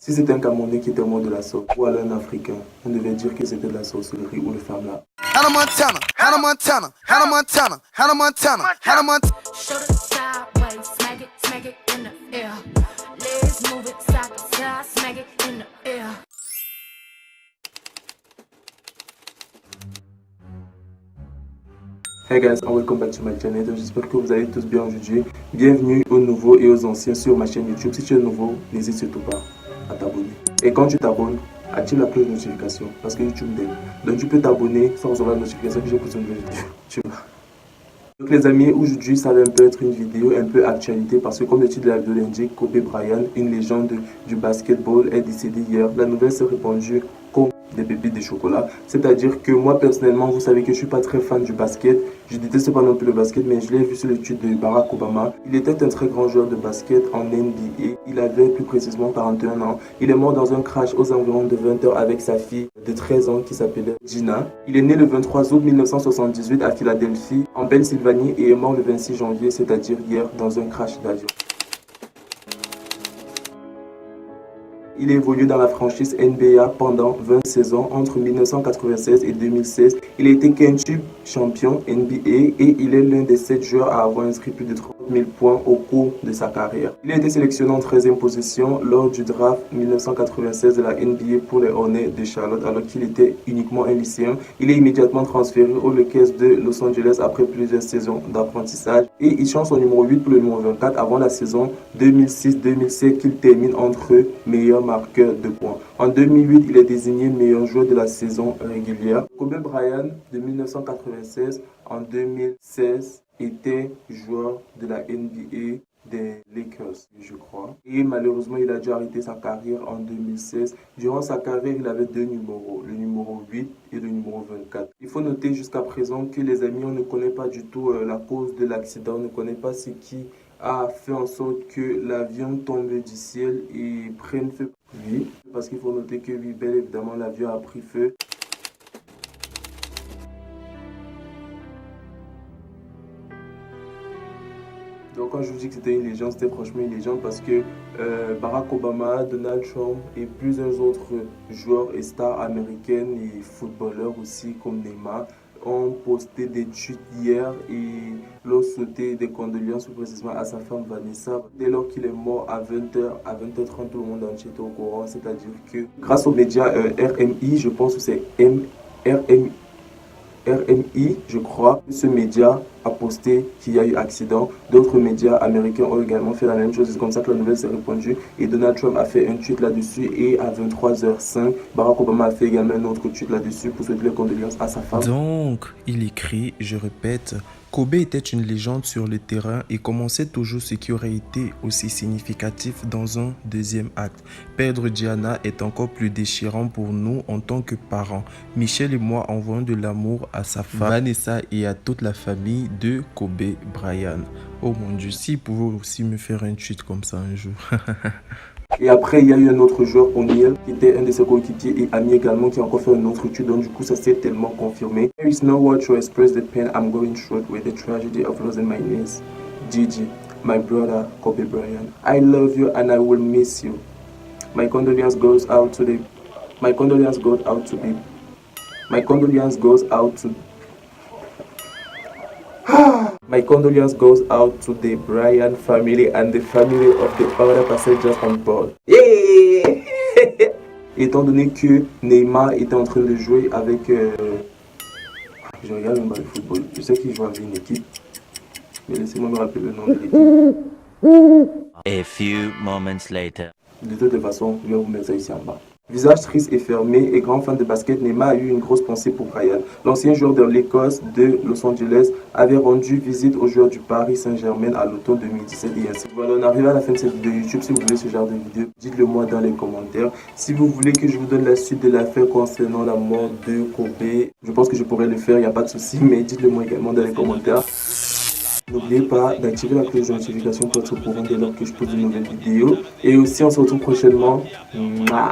Si c'était un Camerounais qui était mort de la sorte, ou alors un Africain, on devait dire que c'était de la sorcellerie ou le flamme. Hannah Montana, Hannah Montana, Hannah Montana, Hannah Montana, Hannah Montana. Show it sideways, smack it in the air. Legs move it side to side, smack it in the air. Hey guys, and welcome back to my channel. J'espère que vous allez tous bien aujourd'hui. Bienvenue aux nouveaux et aux anciens sur ma chaîne YouTube. Si tu es nouveau, n'hésite surtout pas à t'abonner. Et quand tu t'abonnes, active la cloche de notification parce que YouTube m'aide. Donc tu peux t'abonner sans recevoir la notification que j'ai posté une nouvelle vidéo. Tu vois. Donc les amis, aujourd'hui ça va un peu être une vidéo un peu actualité parce que comme le titre de la vidéo l'indique, Kobe Bryant, une légende du basketball, est décédé hier. La nouvelle s'est répandue comme des pépites de chocolat. C'est-à-dire que moi personnellement, vous savez que je suis pas très fan du basket. Je déteste pas non plus le basket, mais je l'ai vu sur le tweet de Barack Obama. Il était un très grand joueur de basket en NBA. Il avait plus précisément 41 ans. Il est mort dans un crash aux environs de 20 h avec sa fille de 13 ans qui s'appelait Gina. Il est né le 23 août 1978 à Philadelphie, en Pennsylvanie, et est mort le 26 janvier, c'est-à-dire hier, dans un crash d'avion. Il a évolué dans la franchise NBA pendant 20 saisons entre 1996 et 2016. Il a été quintuple champion NBA et il est l'un des 7 joueurs à avoir inscrit plus de 30 000 points au cours de sa carrière. Il a été sélectionné en 13e position lors du draft 1996 de la NBA pour les Hornets de Charlotte alors qu'il était uniquement un lycéen. Il est immédiatement transféré aux Lakers de Los Angeles après plusieurs saisons d'apprentissage et il change son numéro 8 pour le numéro 24 avant la saison 2006-2007 qu'il termine entre eux meilleur marqueur de points. En 2008, il est désigné meilleur joueur de la saison régulière. Kobe Bryant de 1996 en 2016 était joueur de la NBA des Lakers, je crois. Et malheureusement, il a dû arrêter sa carrière en 2016. Durant sa carrière, il avait deux numéros, le numéro 8 et le numéro 24. Il faut noter jusqu'à présent que les amis, on ne connaît pas du tout la cause de l'accident, on ne connaît pas ce qui a fait en sorte que l'avion tombe du ciel et prenne feu. Oui, parce qu'il faut noter que oui, bel évidemment, l'avion a pris feu. Donc quand je vous dis que c'était une légende, c'était franchement une légende parce que Barack Obama, Donald Trump et plusieurs autres joueurs et stars américaines et footballeurs aussi comme Neymar ont posté des tweets hier et l'ont souhaité des condoléances plus précisément à sa femme Vanessa. Dès lors qu'il est mort à 20 h, à 20 h 30, tout le monde entier était au courant. C'est-à-dire que grâce aux médias RMI, je pense que c'est RMI, je crois, ce média a posté qu'il y a eu accident. D'autres médias américains ont également fait la même chose. C'est comme ça que la nouvelle s'est répandue. Et Donald Trump a fait un tweet là-dessus. Et à 23 h 05, Barack Obama a fait également un autre tweet là-dessus pour souhaiter les condoléances à sa femme. Donc, il écrit, je répète, Kobe était une légende sur le terrain et commençait toujours ce qui aurait été aussi significatif dans un deuxième acte. Perdre Gianna est encore plus déchirant pour nous en tant que parents. Michel et moi envoyons de l'amour à sa femme Vanessa et à toute la famille de Kobe Bryant. Oh mon Dieu, s'il pouvait aussi me faire un tweet comme ça un jour. Et après, il y a eu un autre joueur, O'Neal, qui était un de ses coéquipiers et ami également, qui a encore fait un autre tweet. Donc du coup, ça s'est tellement confirmé. There is no word to express the pain I'm going through with the tragedy of losing my niece, Gigi, my brother, Kobe Bryant. I love you and I will miss you. My condolences goes out to the... My condolences goes out to the... My condolences goes out to... My condolences goes out to the Bryant family and the family of the other passengers on board. Yeah! Étant donné que Neymar était en train de jouer avec... Je regarde même pas le football. Je sais qu'il joue avec une équipe. Mais laissez-moi me rappeler le nom de l'équipe. A few moments later. De toute façon, je vais vous mettre ça ici en bas. Visage triste et fermé et grand fan de basket, Neymar a eu une grosse pensée pour Bryant. L'ancien joueur de l'Écosse de Los Angeles avait rendu visite aux joueurs du Paris Saint-Germain à l'automne 2017 et ainsi. Voilà, on arrive à la fin de cette vidéo YouTube. Si vous voulez ce genre de vidéo, dites-le moi dans les commentaires. Si vous voulez que je vous donne la suite de l'affaire concernant la mort de Kobe, je pense que je pourrais le faire, il n'y a pas de souci, mais dites-le moi également dans les commentaires. N'oubliez pas d'activer la cloche de notification pour être au courant dès lors que je pose une nouvelle vidéo. Et aussi, on se retrouve prochainement. Mouah.